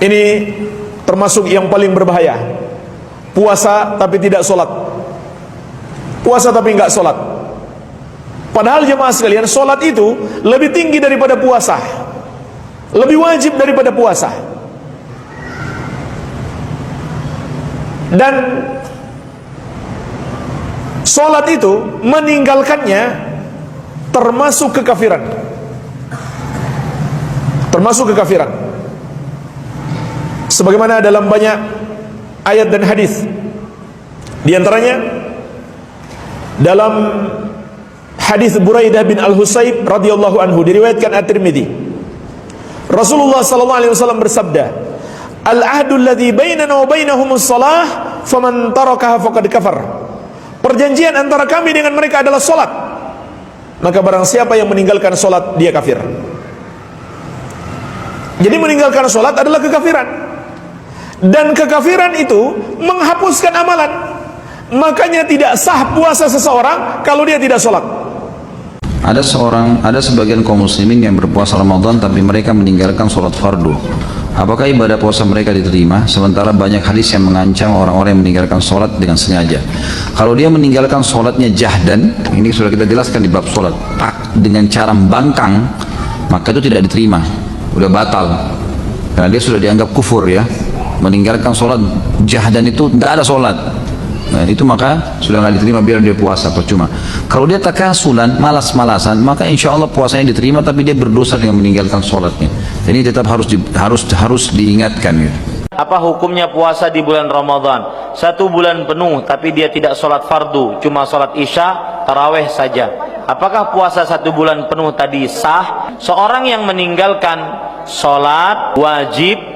Ini termasuk yang paling berbahaya. Puasa tapi tidak sholat, puasa tapi enggak sholat. Padahal jemaah sekalian, sholat itu lebih tinggi daripada puasa, lebih wajib daripada puasa. Dan sholat itu meninggalkannya termasuk kekafiran, termasuk kekafiran. Sebagaimana dalam banyak ayat dan hadis, di antaranya dalam hadis Buraidah bin Al-Husayb radhiyallahu anhu diriwayatkan At-Tirmidzi, Rasulullah sallallahu alaihi wasallam bersabda, "Al-ahdu alladzi bainana wa bainahumus shalah, faman tarakaha faqad kafar." Perjanjian antara kami dengan mereka adalah salat, maka barang siapa yang meninggalkan salat dia kafir. Jadi meninggalkan salat adalah kekafiran. Dan kekafiran itu menghapuskan amalan. Makanya tidak sah puasa seseorang kalau dia tidak sholat. Ada sebagian kaum muslimin yang berpuasa Ramadan tapi mereka meninggalkan sholat fardu. Apakah ibadah puasa mereka diterima? Sementara banyak hadis yang mengancam orang-orang yang meninggalkan sholat dengan sengaja. Kalau dia meninggalkan sholatnya jahdan, ini sudah kita jelaskan di bab sholat, dengan cara membangkang, maka itu tidak diterima, udah batal, karena dia sudah dianggap kufur ya. Meninggalkan sholat jahdan itu tidak ada sholat, nah itu maka sudah nggak diterima, biar dia puasa percuma. Kalau dia takasulan, malas-malasan, maka insya Allah puasanya diterima, tapi dia berdosa dengan meninggalkan sholatnya. Jadi tetap harus diingatkan ya. Apa hukumnya puasa di bulan Ramadan 1 bulan penuh tapi dia tidak sholat fardu, cuma sholat isya, taraweh saja? Apakah puasa 1 bulan penuh tadi sah? Seorang yang meninggalkan sholat wajib,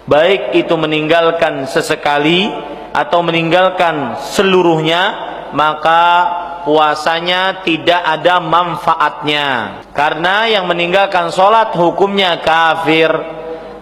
baik itu meninggalkan sesekali atau meninggalkan seluruhnya, maka puasanya tidak ada manfaatnya, karena yang meninggalkan sholat hukumnya kafir.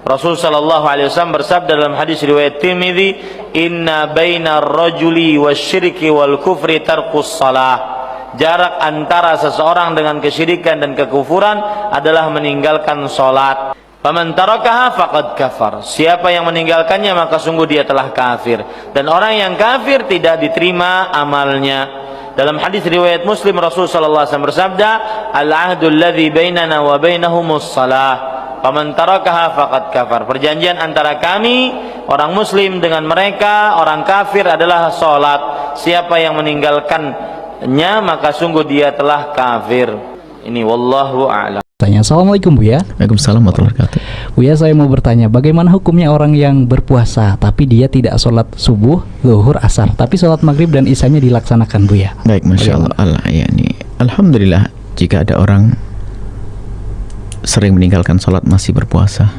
Rasul sallallahu alaihi wasallam bersabda dalam hadis riwayat Tirmidzi, "Inna bainar rajuli wasyirki wal kufri tarkus shalah." Jarak antara seseorang dengan kesyirikan dan kekufuran adalah meninggalkan sholat. Faman tarakaha faqad kafar. Siapa yang meninggalkannya maka sungguh dia telah kafir. Dan orang yang kafir tidak diterima amalnya. Dalam hadis riwayat Muslim, Rasul sallallahu alaihi wasallam bersabda, "Al-'ahdu alladzi bainana wa bainahumus shalah. Faman tarakaha faqad kafar." Perjanjian antara kami orang muslim dengan mereka orang kafir adalah salat. Siapa yang meninggalkannya maka sungguh dia telah kafir. Ini wallahu a'lam. Assalamualaikum Bu ya. Waalaikumsalam warahmatullahi wabarakatuh. Bu ya, saya mau bertanya, bagaimana hukumnya orang yang berpuasa tapi dia tidak sholat subuh, zuhur, asar, tapi sholat maghrib dan isyanya dilaksanakan Bu ya? Baik, masya Allah. Ya, ini alhamdulillah jika ada orang sering meninggalkan sholat masih berpuasa.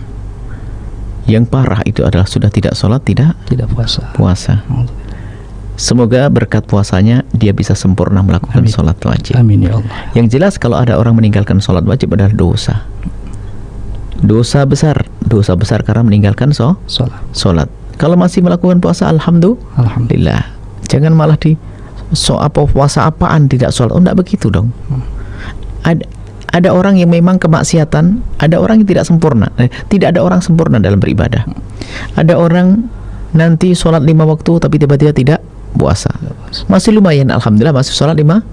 Yang parah itu adalah sudah tidak sholat, tidak puasa. Semoga berkat puasanya dia bisa sempurna melakukan sholat wajib. Amin ya Allah. Yang jelas kalau ada orang meninggalkan sholat wajib adalah dosa. Dosa besar karena meninggalkan sholat. Kalau masih melakukan puasa, alhamdulillah. Jangan malah puasa apaan tidak sholat. Enggak begitu dong. Ada orang yang memang kemaksiatan, ada orang yang tidak sempurna. Tidak ada orang sempurna dalam beribadah. Ada orang nanti sholat 5 waktu tapi tiba-tiba tidak puasa. Masih lumayan, alhamdulillah masih sholat 5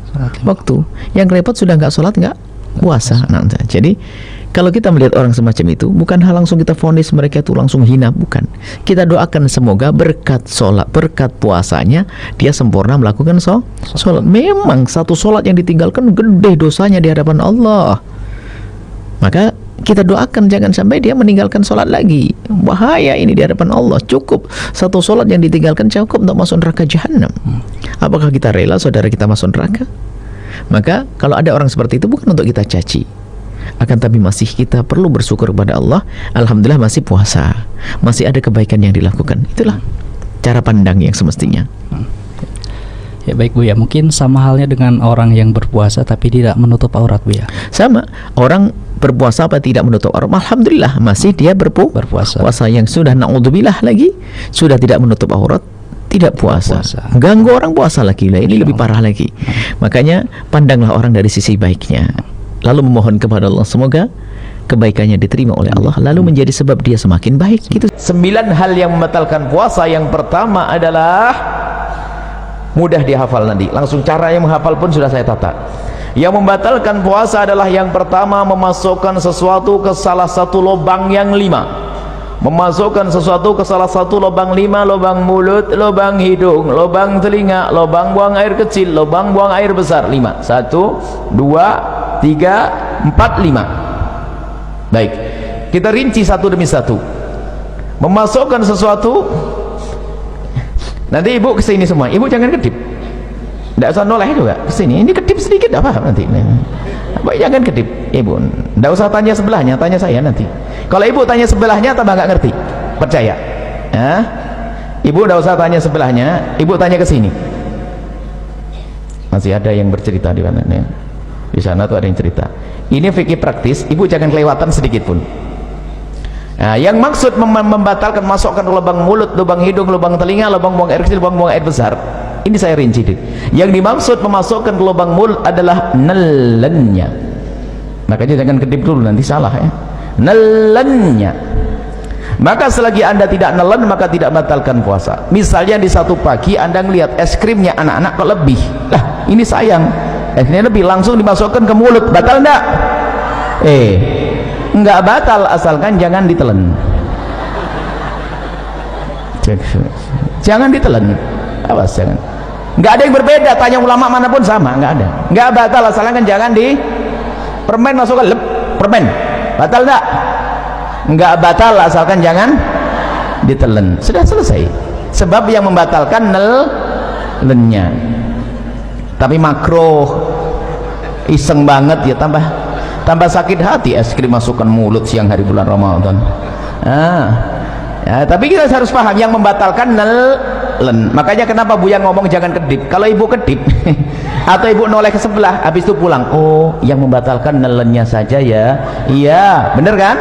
waktu. Yang repot sudah nggak sholat nggak puasa. Nah, jadi kalau kita melihat orang semacam itu, bukan hal langsung kita vonis mereka itu langsung hina, bukan. Kita doakan semoga berkat sholat, berkat puasanya dia sempurna melakukan sholat. Memang satu sholat yang ditinggalkan gede dosanya di hadapan Allah. Maka kita doakan jangan sampai dia meninggalkan sholat lagi. Bahaya ini di hadapan Allah. Cukup satu sholat yang ditinggalkan cukup untuk masuk neraka jahanam. Apakah kita rela saudara kita masuk neraka? Maka kalau ada orang seperti itu bukan untuk kita caci, akan tapi masih kita perlu bersyukur kepada Allah. Alhamdulillah masih puasa, masih ada kebaikan yang dilakukan. Itulah cara pandang yang semestinya. Ya baik Bu ya, mungkin sama halnya dengan orang yang berpuasa tapi tidak menutup aurat Bu ya. Sama, orang berpuasa apa tidak menutup aurat, alhamdulillah masih dia berpuasa. Puasa yang sudah naudzubillah lagi sudah tidak menutup aurat, tidak puasa. Ganggu orang puasa lagi lah, ini lebih parah lagi. Makanya pandanglah orang dari sisi baiknya, lalu memohon kepada Allah semoga kebaikannya diterima oleh Allah, lalu menjadi sebab dia semakin baik. Gitu. 9 hal yang membatalkan puasa. Yang pertama adalah mudah dihafal nanti. Langsung cara yang menghafal pun sudah saya tata. Yang membatalkan puasa adalah yang pertama memasukkan sesuatu ke salah satu lubang yang 5. Memasukkan sesuatu ke salah satu lubang 5, lubang mulut, lubang hidung, lubang telinga, lubang buang air kecil, lubang buang air besar. 5. 1, 2, 3, 4, 5. Baik, kita rinci satu demi satu. Memasukkan sesuatu. Nanti ibu kesini semua, ibu jangan kedip, tidak usah noleh juga kesini. Ini kedip sedikit apa nanti. Baik, jangan kedip ibu, tidak usah tanya sebelahnya, tanya saya nanti. Kalau ibu tanya sebelahnya tambah nggak ngerti, percaya ya? Ibu tidak usah tanya sebelahnya, ibu tanya ke sini. Masih ada yang bercerita di mana nih? Di sana tuh ada yang cerita. Ini fikih praktis, ibu jangan kelewatan sedikit pun. Nah, yang maksud membatalkan masukkan ke lubang mulut, lubang hidung, lubang telinga, lubang buang air kecil, lubang buang air besar, ini saya rinci. Yang dimaksud memasukkan ke lubang mulut adalah nelennya. Makanya jangan kedip dulu, nanti salah ya. Nelennya. Maka selagi anda tidak nelen, maka tidak batalkan puasa. Misalnya di satu pagi anda melihat es krimnya anak-anak kok lebih, lah ini sayang, es krimnya lebih, langsung dimasukkan ke mulut, batal enggak? Enggak batal asalkan jangan ditelan. Jangan ditelan, awas jangan. Enggak ada yang berbeda, tanya ulama manapun sama, enggak ada. Enggak batal asalkan jangan di permen masukkan lep, permen batal enggak? Enggak batal asalkan jangan ditelan. Sudah selesai. Sebab yang membatalkan nelennya. Tapi makruh, iseng banget ya, tambah sakit hati es krim masukkan mulut siang hari bulan Ramadan. Ya, tapi kita harus paham yang membatalkan nelen. Makanya kenapa Buya ngomong jangan kedip. Kalau ibu kedip atau ibu noleh ke sebelah, habis itu pulang, oh yang membatalkan nelennya saja ya. Iya, bener kan?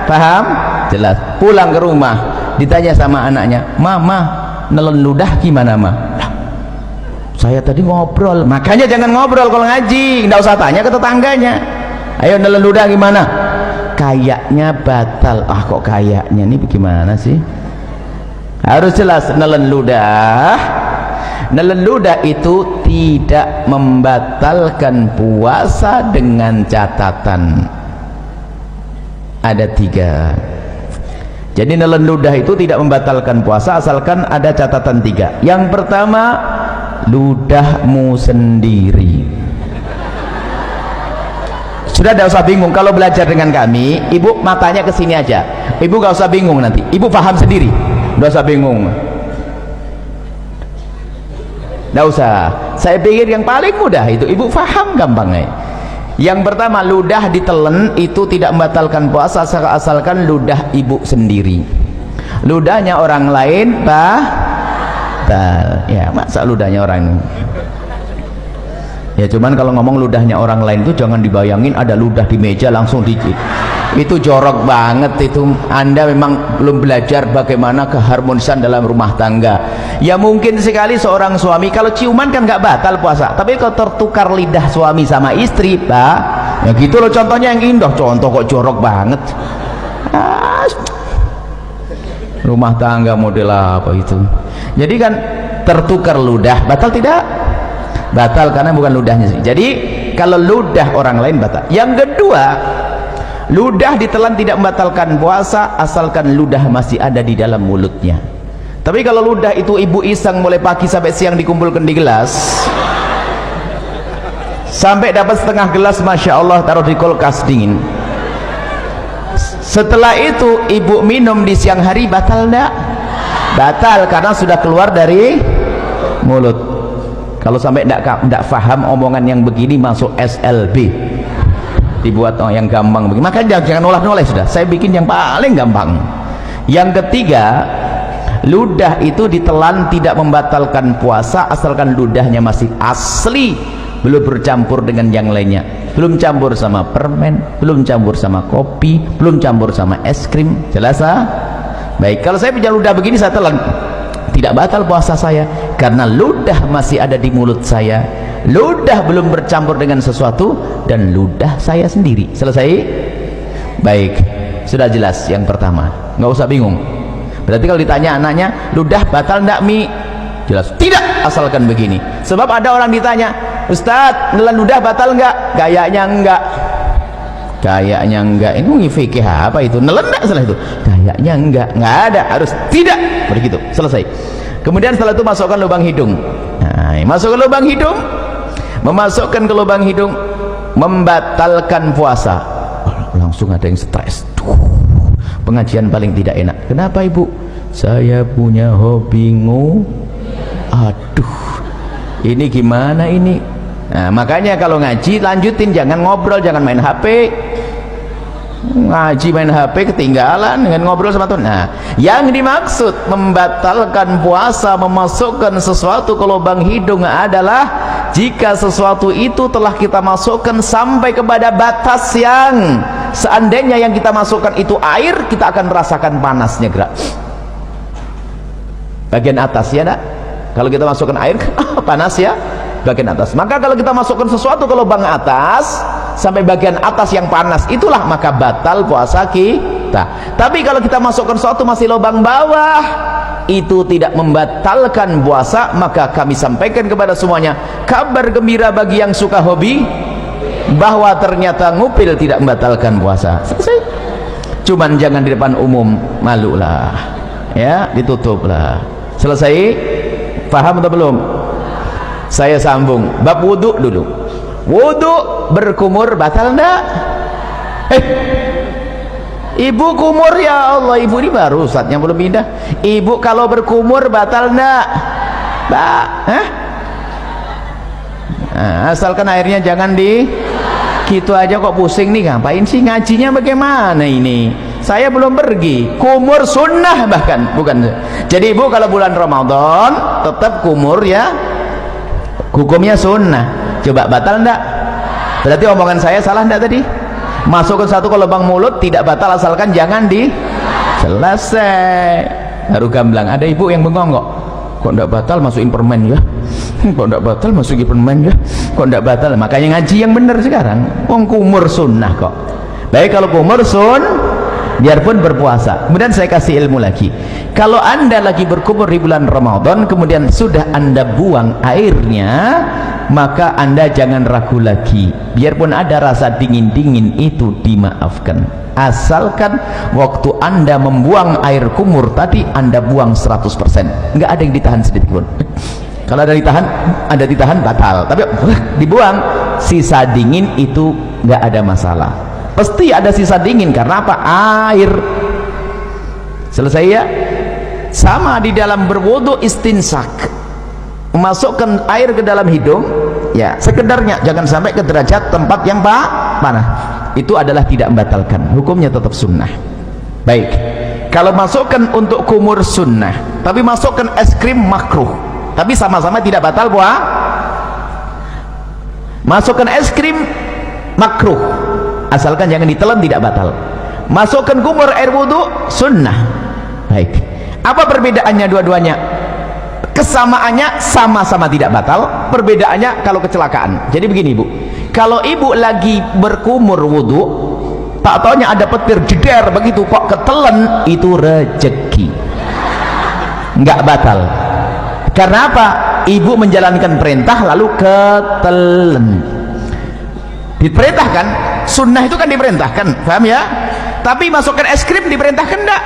Paham? Jelas. Pulang ke rumah ditanya sama anaknya, mama nelen ludah gimana ma? Saya tadi ngobrol. Makanya jangan ngobrol kalau ngaji, nggak usah tanya ke tetangganya. Ayo nelen ludah gimana? Kayaknya batal. Ah kok kayaknya, ini bagaimana sih? Harus jelas. Nelen ludah itu tidak membatalkan puasa dengan catatan ada 3. Jadi nelen ludah itu tidak membatalkan puasa asalkan ada catatan 3. Yang pertama, ludahmu sendiri. Sudah tidak usah bingung kalau belajar dengan kami, ibu matanya ke sini aja, ibu gak usah bingung, nanti ibu paham sendiri, tidak usah bingung, tidak usah. Saya pikir yang paling mudah itu ibu paham gampangnya. Yang pertama, ludah ditelan itu tidak membatalkan puasa asalkan ludah ibu sendiri. Ludahnya orang lain batal. Ya masa ludahnya orang, ya cuman kalau ngomong ludahnya orang lain itu jangan dibayangin ada ludah di meja langsung dicit, itu jorok banget. Itu anda memang belum belajar bagaimana keharmonisan dalam rumah tangga. Ya mungkin sekali seorang suami kalau ciuman kan nggak batal puasa, tapi kalau tertukar lidah suami sama istri, pak, ya gitu loh. Contohnya yang indah, contoh kok jorok banget. Rumah tangga model apa itu? Jadi kan tertukar ludah, batal tidak? Batal karena bukan ludahnya sih. Jadi kalau ludah orang lain batal. Yang kedua, ludah ditelan tidak membatalkan puasa asalkan ludah masih ada di dalam mulutnya. Tapi kalau ludah itu ibu iseng mulai pagi sampai siang dikumpulkan di gelas, sampai dapat setengah gelas, masya Allah, taruh di kulkas dingin. Setelah itu ibu minum di siang hari, batal enggak? Batal karena sudah keluar dari mulut. Kalau sampai enggak paham omongan yang begini, masuk SLB, dibuat yang gampang begini. Makanya jangan noleh-noleh, sudah saya bikin yang paling gampang. Yang ketiga, ludah itu ditelan tidak membatalkan puasa asalkan ludahnya masih asli, belum bercampur dengan yang lainnya, belum campur sama permen, belum campur sama kopi, belum campur sama es krim. Jelas? Baik, kalau saya punya ludah begini saya telan, tidak batal puasa saya karena ludah masih ada di mulut saya, ludah belum bercampur dengan sesuatu, dan ludah saya sendiri. Selesai? Baik, sudah jelas yang pertama, nggak usah bingung. Berarti kalau ditanya anaknya, ludah batal enggak Mi? Jelas, tidak, asalkan begini. Sebab ada orang ditanya, Ustadz, nelan ludah batal enggak? Kayaknya enggak. Kayaknya enggak. Ini fikih apa itu? Nelan enggak salah itu? Kayaknya enggak ada, harus tidak. Begitu, selesai. Kemudian setelah itu masukkan lubang hidung. Nah, masukkan lubang hidung, memasukkan ke lubang hidung, membatalkan puasa. Langsung ada yang stres. Pengajian paling tidak enak. Kenapa Ibu? Saya punya hobi aduh, ini gimana ini? Nah, makanya kalau ngaji lanjutin, jangan ngobrol, jangan main HP. Ngaji main HP ketinggalan dengan ngobrol sama Tuhan. Nah, yang dimaksud membatalkan puasa, memasukkan sesuatu ke lubang hidung adalah jika sesuatu itu telah kita masukkan sampai kepada batas yang seandainya yang kita masukkan itu air, kita akan merasakan panasnya gerak bagian atas, ya nak? Kalau kita masukkan air panas ya bagian atas. Maka kalau kita masukkan sesuatu ke lubang atas sampai bagian atas yang panas, itulah maka batal puasa kita. Tapi kalau kita masukkan sesuatu masih lubang bawah, itu tidak membatalkan puasa. Maka kami sampaikan kepada semuanya kabar gembira bagi yang suka hobi, bahwa ternyata ngupil tidak membatalkan puasa. Selesai. Cuman jangan di depan umum, malu lah ya, ditutup lah. Selesai. Paham atau belum? Saya sambung bab wudhu dulu. Wudhu berkumur batal enggak? Ibu kumur, ya Allah, ibu ini baru saatnya belum pindah. Ibu kalau berkumur batal enggak? Nah, asalkan airnya jangan di gitu aja kok pusing nih, ngapain sih ngajinya bagaimana ini? Saya belum pergi. Kumur sunnah bahkan, bukan. Jadi ibu kalau bulan Ramadan tetap kumur ya, hukumnya sunnah. Coba batal enggak? Berarti omongan saya salah enggak tadi? Masukkan satu ke lubang mulut tidak batal asalkan jangan di selesai. Baru gamblang. Ada ibu yang bengong kok enggak batal masukin permen ya? Kok enggak batal masukin permen ya? Kok enggak batal? Makanya ngaji yang benar sekarang. Wong kumur sunnah kok. Baik, kalau kumur biarpun berpuasa. Kemudian saya kasih ilmu lagi. Kalau anda lagi berkumur di bulan Ramadan, kemudian sudah anda buang airnya, maka anda jangan ragu lagi. Biarpun ada rasa dingin-dingin itu dimaafkan. Asalkan waktu anda membuang air kumur tadi, anda buang 100%. Nggak ada yang ditahan sedikit pun. Kalau ada ditahan batal. Tapi dibuang, sisa dingin itu nggak ada masalah. Pasti ada sisa dingin karena apa? Air. Selesai ya? Sama di dalam berwudu istinsak, memasukkan air ke dalam hidung ya, sekedarnya, jangan sampai ke derajat tempat yang panas. Itu adalah tidak membatalkan, hukumnya tetap sunnah. Baik, kalau masukkan untuk kumur sunnah, tapi masukkan es krim makruh, tapi sama-sama tidak batal puasa. Masukkan es krim makruh, asalkan jangan ditelan, tidak batal. Masukkan kumur air wudu sunnah. Baik, apa perbedaannya dua-duanya? Kesamaannya sama-sama tidak batal, perbedaannya kalau kecelakaan. Jadi begini ibu, kalau ibu lagi berkumur wudu, tak taunya ada petir jeder begitu kok ketelan, itu rezeki, nggak batal. Karena apa? Ibu menjalankan perintah lalu ketelan. Diperintahkan, sunnah itu kan diperintahkan, paham ya? Tapi masukkan es krim diperintahkan enggak?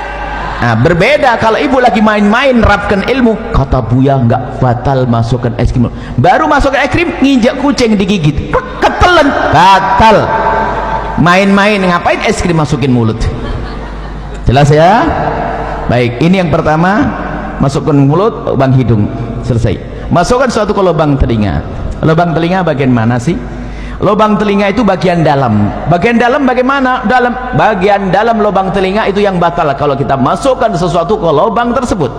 Nah, berbeda kalau ibu lagi main-main rapkan ilmu, kata Buya nggak batal masukkan es krim. Baru masukkan es krim, nginjak kucing digigit, ketelan, batal. Main-main, ngapain es krim masukin mulut? Jelas ya? Baik, ini yang pertama, masukkan mulut, lubang hidung, selesai. Masukkan suatu ke lubang telinga. Lubang telinga bagian mana sih? Lubang telinga itu bagian dalam. Bagian dalam bagaimana? Bagian dalam lubang telinga itu yang batal kalau kita masukkan sesuatu ke lubang tersebut.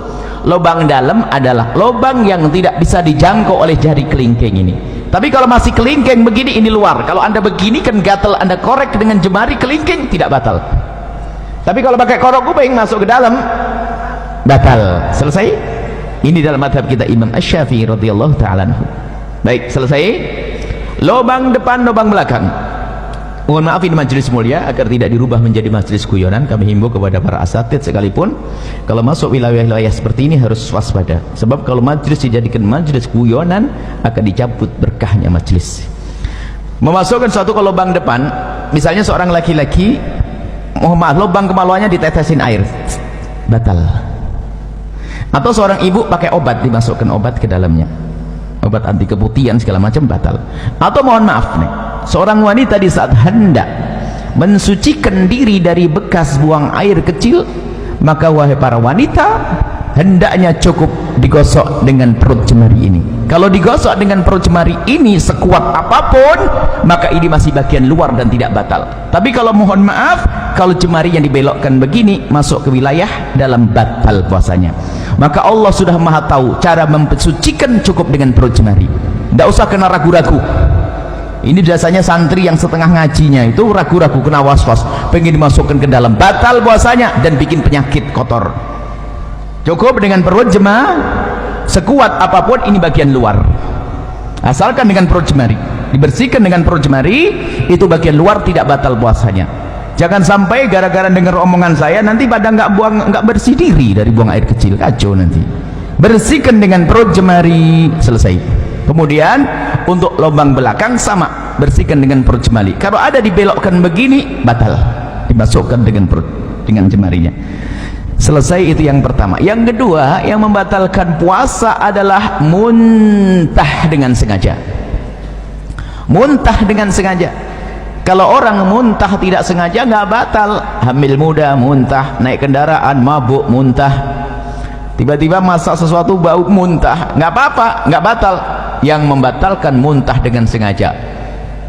Lubang dalam adalah lubang yang tidak bisa dijangkau oleh jari kelingking ini. Tapi kalau masih kelingking begini, ini luar. Kalau anda begini kan gatal, anda korek dengan jemari kelingking, tidak batal. Tapi kalau pakai korok kuping masuk ke dalam, batal. Selesai? Ini dalam madhab kita Imam Asy-Syafi'i radhiyallahu ta'ala anhu. Baik, selesai. Lubang depan, lubang belakang. Mohon maaf ini majelis mulia, agar tidak dirubah menjadi majelis guyonan, kami himbau kepada para asatid sekalipun, kalau masuk wilayah-wilayah seperti ini harus waspada, sebab kalau majelis dijadikan majelis guyonan akan dicabut berkahnya majelis. Memasukkan suatu ke lubang depan, misalnya seorang laki-laki, mohon maaf, lubang kemaluannya ditetesin air, batal. Atau seorang ibu pakai obat, dimasukkan obat ke dalamnya, obat anti keputihan segala macam, batal. Atau mohon maaf nih, seorang wanita di saat hendak mensucikan diri dari bekas buang air kecil, maka wahai para wanita, hendaknya cukup digosok dengan perut jemari ini. Kalau digosok dengan perut jemari ini sekuat apapun, maka ini masih bagian luar dan tidak batal. Tapi kalau mohon maaf, kalau jemari yang dibelokkan begini masuk ke wilayah dalam, batal puasanya. Maka Allah sudah maha tahu cara mensucikan, cukup dengan perut jemari, tidak usah kena ragu-ragu. Ini biasanya santri yang setengah ngajinya itu ragu-ragu, kena was-was, pengen dimasukkan ke dalam, batal puasanya dan bikin penyakit kotor. Cukup dengan perut jemari, sekuat apapun ini bagian luar, asalkan dengan perut jemari, dibersihkan dengan perut jemari, itu bagian luar, tidak batal puasanya. Jangan sampai gara-gara dengar omongan saya nanti pada nggak bersih diri dari buang air kecil, kacau nanti. Bersihkan dengan perut jemari, selesai. Kemudian untuk lubang belakang sama, bersihkan dengan perut jemari. Kalau ada dibelokkan begini, batal, dimasukkan dengan perut, dengan jemarinya. Selesai, itu yang pertama. Yang kedua, yang membatalkan puasa adalah muntah dengan sengaja. Muntah dengan sengaja. Kalau orang muntah tidak sengaja nggak batal. Hamil muda muntah, naik kendaraan mabuk muntah, tiba-tiba masak sesuatu bau muntah, nggak apa-apa, nggak batal. Yang membatalkan muntah dengan sengaja,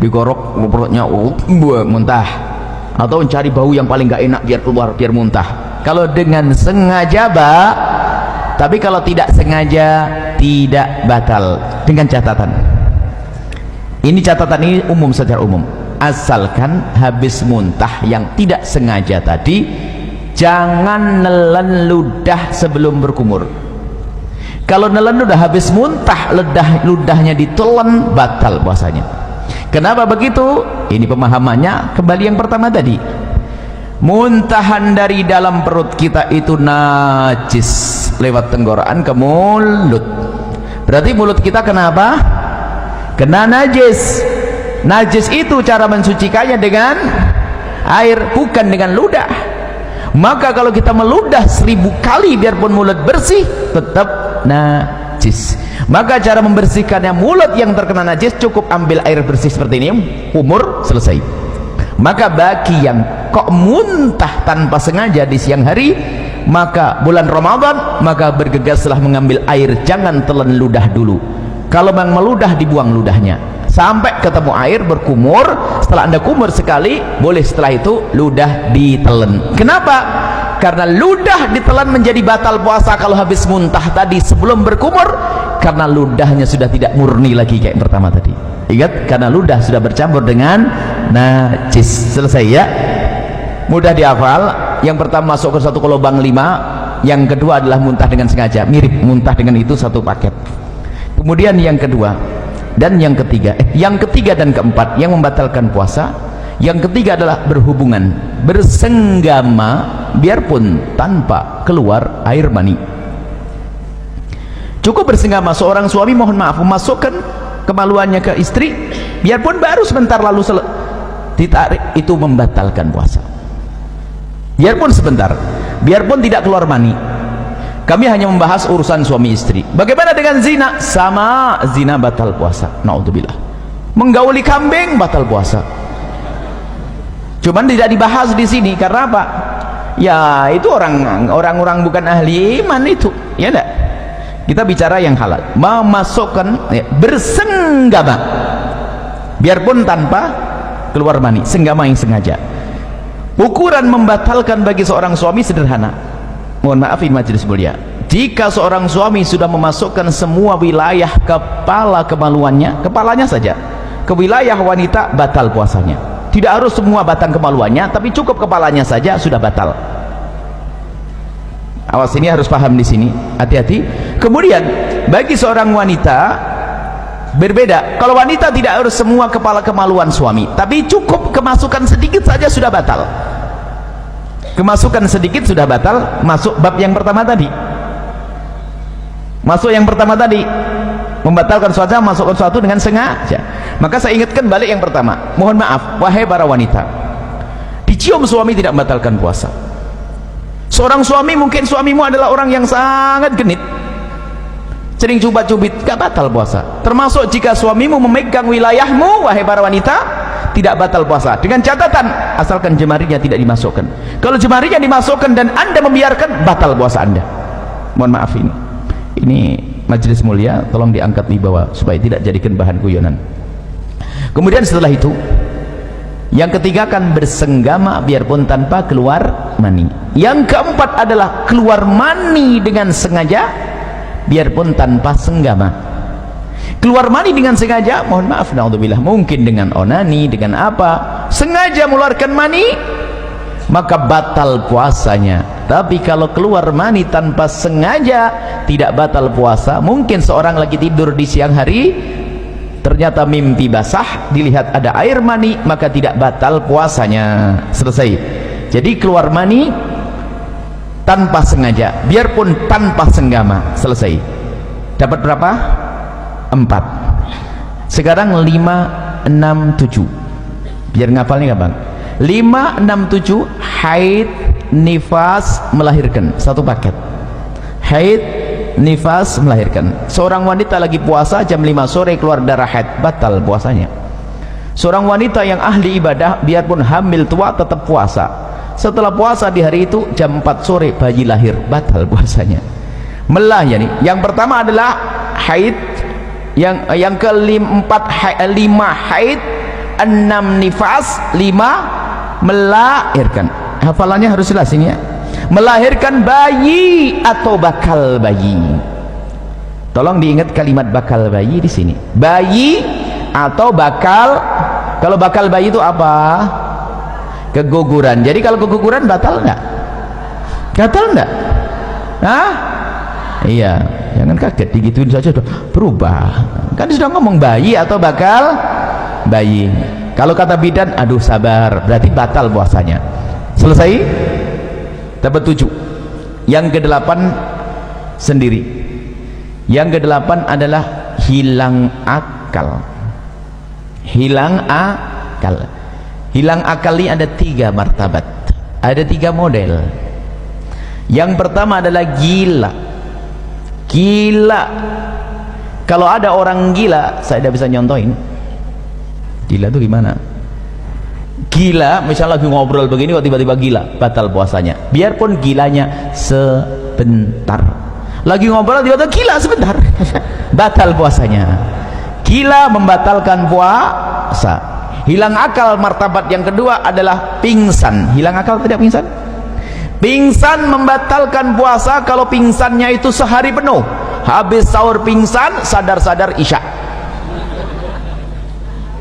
digorok perutnya, muntah, atau mencari bau yang paling nggak enak biar keluar, biar muntah. Kalau dengan sengaja tapi kalau tidak sengaja tidak batal. Dengan catatan, ini catatan ini umum, secara umum, asalkan habis muntah yang tidak sengaja tadi, jangan nelen ludah sebelum berkumur. Kalau nelen ludah habis muntah, ludahnya ditelan, batal puasanya. Kenapa begitu? Ini pemahamannya kembali yang pertama tadi. Muntahan dari dalam perut kita itu najis lewat tenggorokan ke mulut. Berarti mulut kita kenapa? Kena najis. Najis itu cara mensucikannya dengan air, bukan dengan ludah. Maka kalau kita meludah 1000 kali biarpun mulut bersih, tetap najis. Maka cara membersihkannya mulut yang terkena najis, cukup ambil air bersih seperti ini, umur selesai. Maka bagi yang kok muntah tanpa sengaja di siang hari, maka bulan Ramadan, maka bergegaslah mengambil air, jangan telan ludah dulu. Kalau memang meludah, dibuang ludahnya sampai ketemu air, berkumur. Setelah anda kumur sekali, boleh setelah itu ludah ditelan. Kenapa? Karena ludah ditelan menjadi batal puasa kalau habis muntah tadi sebelum berkumur, karena ludahnya sudah tidak murni lagi kayak pertama tadi. Ingat, karena ludah sudah bercampur dengan najis. Selesai ya, mudah dihafal. Yang pertama masuk ke satu ke lubang 5, yang kedua adalah muntah dengan sengaja, mirip muntah dengan itu satu paket. Kemudian yang kedua dan yang ketiga, yang ketiga dan keempat yang membatalkan puasa, yang ketiga adalah berhubungan, bersenggama biarpun tanpa keluar air mani. Cukup bersenggama. Seorang suami mohon maaf memasukkan kemaluannya ke istri biarpun baru sebentar lalu ditarik, itu membatalkan puasa. Biarpun sebentar, biarpun tidak keluar mani. Kami hanya membahas urusan suami istri. Bagaimana dengan zina? Sama, zina batal puasa. Naudzubillah. Menggauli kambing batal puasa. Cuman tidak dibahas di sini karena apa? Ya itu orang-orang bukan ahli iman itu, ya enggak? Kita bicara yang halal. Memasukkan bersenggama biarpun tanpa keluar mani, senggama yang sengaja. Ukuran membatalkan bagi seorang suami sederhana. Mohon maaf ini majelis mulia, jika seorang suami sudah memasukkan semua wilayah kepala kemaluannya, kepalanya saja, ke wilayah wanita, batal puasanya. Tidak harus semua batang kemaluannya, tapi cukup kepalanya saja sudah batal. Awas, ini harus paham di sini, hati-hati. Kemudian bagi seorang wanita Berbeda. Kalau wanita tidak harus semua kepala kemaluan suami, tapi cukup kemasukan sedikit saja sudah batal. Kemasukan sedikit sudah batal. Masuk bab yang pertama tadi. Masuk yang pertama tadi, membatalkan suatu, masukkan suatu dengan sengaja. Maka saya ingatkan balik yang pertama. Mohon maaf, wahai para wanita, dicium suami tidak membatalkan puasa. Seorang suami, mungkin suamimu adalah orang yang sangat genit, sering cubit-cubit, gak batal puasa. Termasuk jika suamimu memegang wilayahmu, wahai para wanita, tidak batal puasa, dengan catatan asalkan jemarinya tidak dimasukkan. Kalau jemarinya dimasukkan dan anda membiarkan, batal puasa anda. Mohon maaf, ini majelis mulia, tolong diangkat di bawah supaya tidak jadikan bahan guyonan. Kemudian setelah itu, yang ketiga kan bersenggama biarpun tanpa keluar mani. Yang keempat adalah keluar mani dengan sengaja biarpun tanpa senggama. Keluar mani dengan sengaja, mohon maaf, naudzubillah, mungkin dengan onani, dengan apa, sengaja mengeluarkan mani, maka batal puasanya. Tapi kalau keluar mani tanpa sengaja, tidak batal puasa. Mungkin seorang lagi tidur di siang hari, ternyata mimpi basah, dilihat ada air mani, maka tidak batal puasanya. Selesai. Jadi keluar mani tanpa sengaja, biarpun tanpa senggama. Selesai. Dapat berapa? 4. Sekarang 5, 6, 7. Biar ngapalnya gampang. 5, 6, 7, haid, nifas, melahirkan. Satu paket. Haid, nifas, melahirkan. Seorang wanita lagi puasa jam 5 sore keluar darah haid, batal puasanya. Seorang wanita yang ahli ibadah biarpun hamil tua tetap puasa. Setelah puasa di hari itu jam 4 sore bayi lahir, batal puasanya. Melah ya nih. Yang pertama adalah haid, yang keempat 5 haid, 6 nifas, 5 melahirkan. Hafalannya harus jelas ini ya. Melahirkan bayi atau bakal bayi. Tolong diingat kalimat bakal bayi di sini. Bayi atau bakal. Kalau bakal bayi itu apa? Keguguran. Jadi kalau keguguran batal enggak? Batal enggak? Hah? Iya, jangan kaget, digituin saja sudah berubah. Kan sudah ngomong bayi atau bakal bayi. Kalau kata bidan, aduh sabar, berarti batal puasanya. Selesai? Dapat 7. Yang ke-8 sendiri. Yang ke-8 adalah hilang akal. Hilang akal. Hilang akal ini ada 3 martabat, ada 3 model. Yang pertama adalah gila. Gila. Kalau ada orang gila, saya tidak bisa nyontohin. Gila itu gimana? Gila, misalnya lagi ngobrol begini kok tiba-tiba gila, batal puasanya. Biarpun gilanya sebentar. Lagi ngobrol tiba-tiba gila sebentar, batal puasanya. Gila membatalkan puasa. Hilang akal martabat yang kedua adalah pingsan. Hilang akal tidak pingsan? Pingsan membatalkan puasa kalau pingsannya itu sehari penuh. Habis sahur pingsan, sadar-sadar isya,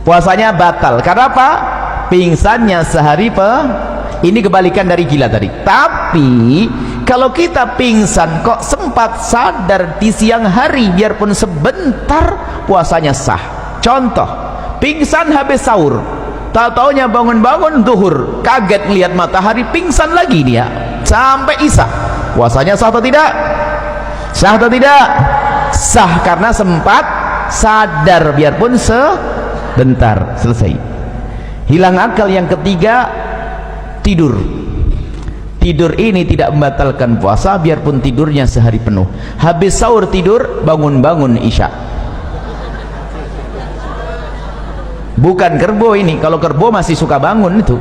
puasanya batal. Karena apa? Pingsannya sehari ini kebalikan dari gila tadi. Tapi kalau kita pingsan kok sempat sadar di siang hari biarpun sebentar, puasanya sah. Contoh, pingsan habis sahur, tak taunya bangun-bangun zuhur, kaget lihat matahari, pingsan lagi dia sampai isya, puasanya sah atau tidak? Sah atau tidak? Sah, karena sempat sadar biarpun sebentar. Selesai. Hilang akal yang ketiga, tidur. Tidur ini tidak membatalkan puasa biarpun tidurnya sehari penuh. Habis sahur tidur, bangun-bangun isya. Bukan kerbau ini. Kalau kerbau masih suka bangun itu.